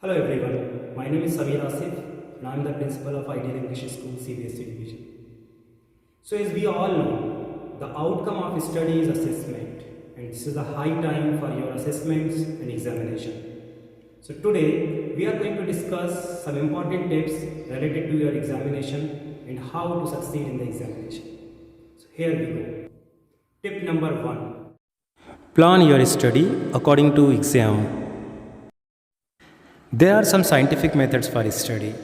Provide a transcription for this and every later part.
Hello everyone, my name is Samir Asif and I am the principal of Ideal English School CBSE division. So as we all know, the outcome of study is assessment and this is a high time for your assessments and examination. So today we are going to discuss some important tips related to your examination and how to succeed in the examination. So here we go. Tip number 1. Plan your study according to exam. There are some scientific methods for study.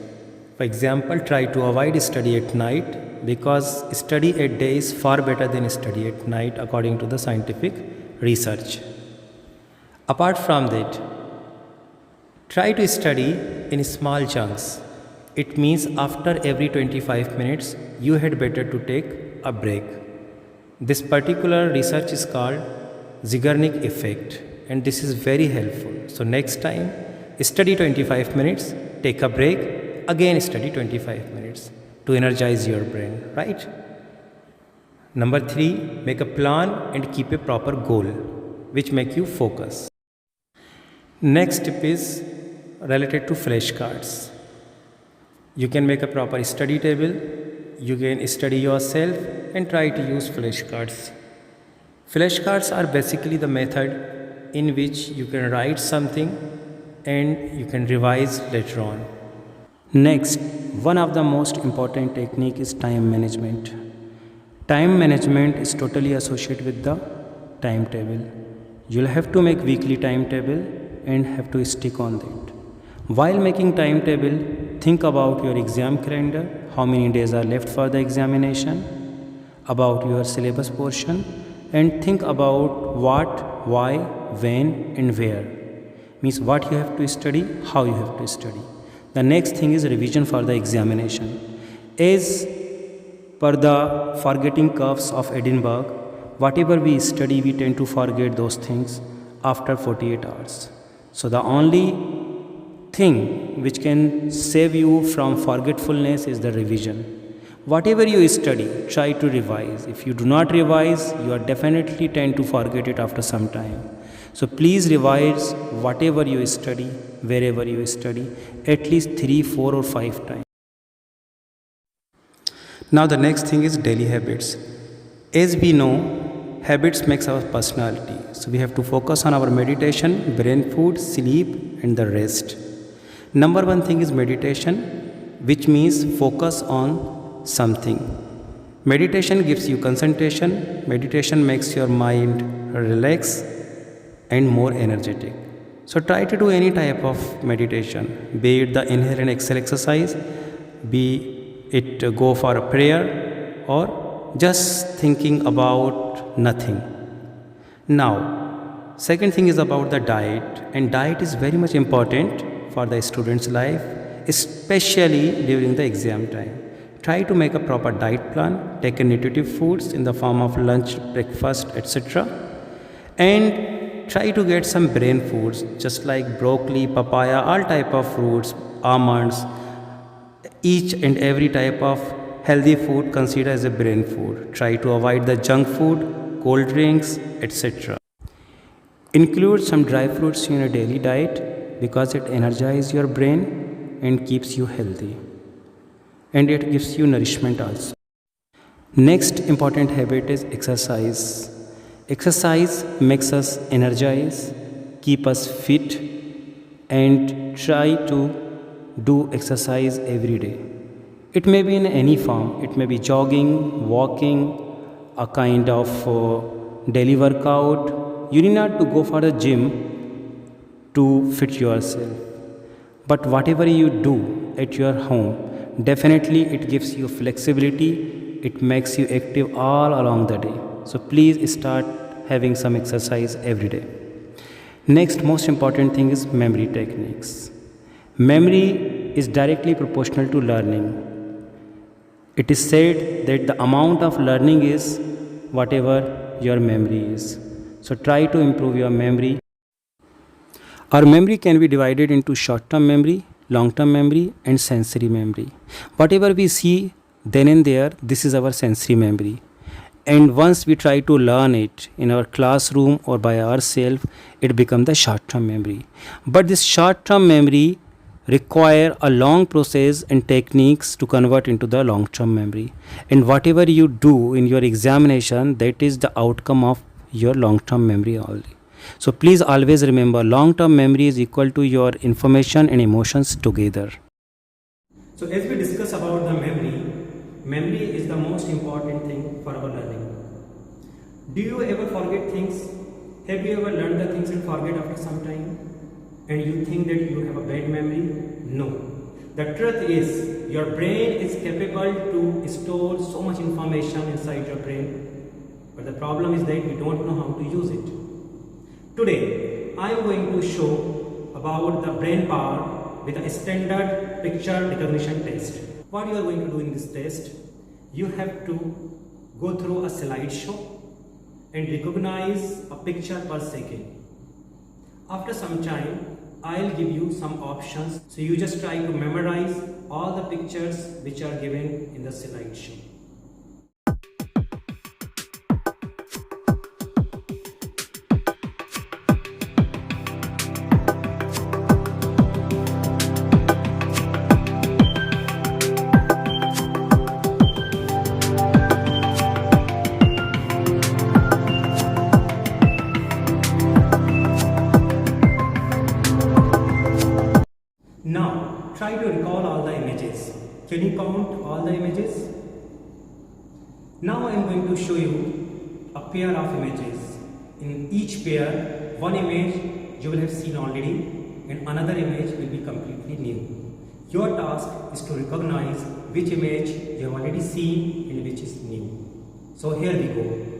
For example, try to avoid study at night because study at day is far better than study at night according to the scientific research. Apart from that, try to study in small chunks. It means after every 25 minutes, you had better to take a break. This particular research is called Zeigarnik effect and this is very helpful. So next time, study 25 minutes, take a break, again study 25 minutes to energize your brain, right? Number 3, make a plan and keep a proper goal which make you focus. Next tip is related to flashcards. You can make a proper study table, you can study yourself and try to use flashcards. Flashcards are basically the method in which you can write something and you can revise later on. Next, one of the most important technique is time management. Time management is totally associated with the timetable. You'll have to make weekly timetable and have to stick on that. While making timetable, think about your exam calendar, how many days are left for the examination, about your syllabus portion, and think about what, why, when and where. Means what you have to study, how you have to study. The next thing is revision for the examination. As per the forgetting curves of Edinburgh, whatever we study, we tend to forget those things after 48 hours. So the only thing which can save you from forgetfulness is the revision. Whatever you study, try to revise. If you do not revise, you are definitely tend to forget it after some time. So please revise whatever you study, wherever you study, at least 3, 4 or 5 times. Now the next thing is daily habits. As we know, habits makes our personality. So we have to focus on our meditation, brain food, sleep and the rest. Number 1 thing is meditation, which means focus on something. Meditation gives you concentration. Meditation makes your mind relax and more energetic. So try to do any type of meditation, be it the inhale and exhale exercise, be it go for a prayer or just thinking about nothing. Now, second thing is about the diet, and diet is very much important for the student's life, especially during the exam time. Try to make a proper diet plan, take nutritive foods in the form of lunch, breakfast, etc. And try to get some brain foods just like broccoli, papaya, all type of fruits, almonds, each and every type of healthy food considered as a brain food. Try to avoid the junk food, cold drinks, etc. Include some dry fruits in your daily diet because it energizes your brain and keeps you healthy. And it gives you nourishment also. Next important habit is exercise. Exercise makes us energize, keep us fit and try to do exercise every day. It may be in any form. It may be jogging, walking, a kind of daily workout. You need not to go for a gym to fit yourself. But whatever you do at your home, definitely it gives you flexibility. It makes you active all along the day. So please start having some exercise every day. Next most important thing is memory techniques. Memory is directly proportional to learning. It is said that the amount of learning is whatever your memory is. So try to improve your memory. Our memory can be divided into short-term memory, long-term memory and sensory memory. Whatever we see then and there, this is our sensory memory. And once we try to learn it in our classroom or by ourselves, it becomes the short-term memory. But this short-term memory require a long process and techniques to convert into the long term memory. And whatever you do in your examination, that is the outcome of your long term memory only. So please always remember, long term memory is equal to your information and emotions together. So as we discuss about the memory is the most important thing for our learning. Do you ever forget things? Have you ever learned the things and forget after some time? And you think that you have a bad memory? No. The truth is, your brain is capable to store so much information inside your brain. But the problem is that we don't know how to use it. Today, I am going to show about the brain power with a standard picture recognition test. What you are going to do in this test, you have to go through a slideshow and recognize a picture per second. After some time, I'll give you some options, so you just try to memorize all the pictures which are given in the slideshow. Now, try to recall all the images. Can you count all the images? Now I am going to show you a pair of images. In each pair, one image you will have seen already and another image will be completely new. Your task is to recognize which image you have already seen and which is new. So here we go.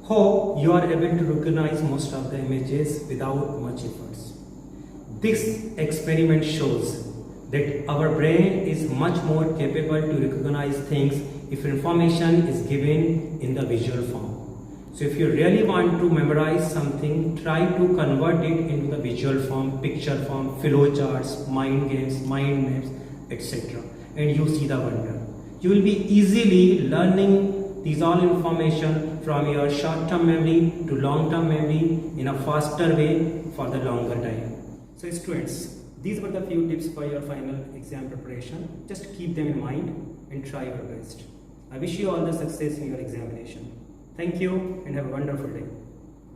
Hope you are able to recognize most of the images without much efforts. This experiment shows that our brain is much more capable to recognize things if information is given in the visual form. So if you really want to memorize something, try to convert it into the visual form, picture form, flowcharts, mind games, mind maps, etc. And you see the wonder. You will be easily learning these all information from your short-term memory to long-term memory in a faster way for the longer time. So students, these were the few tips for your final exam preparation. Just keep them in mind and try your best. I wish you all the success in your examination. Thank you and have a wonderful day.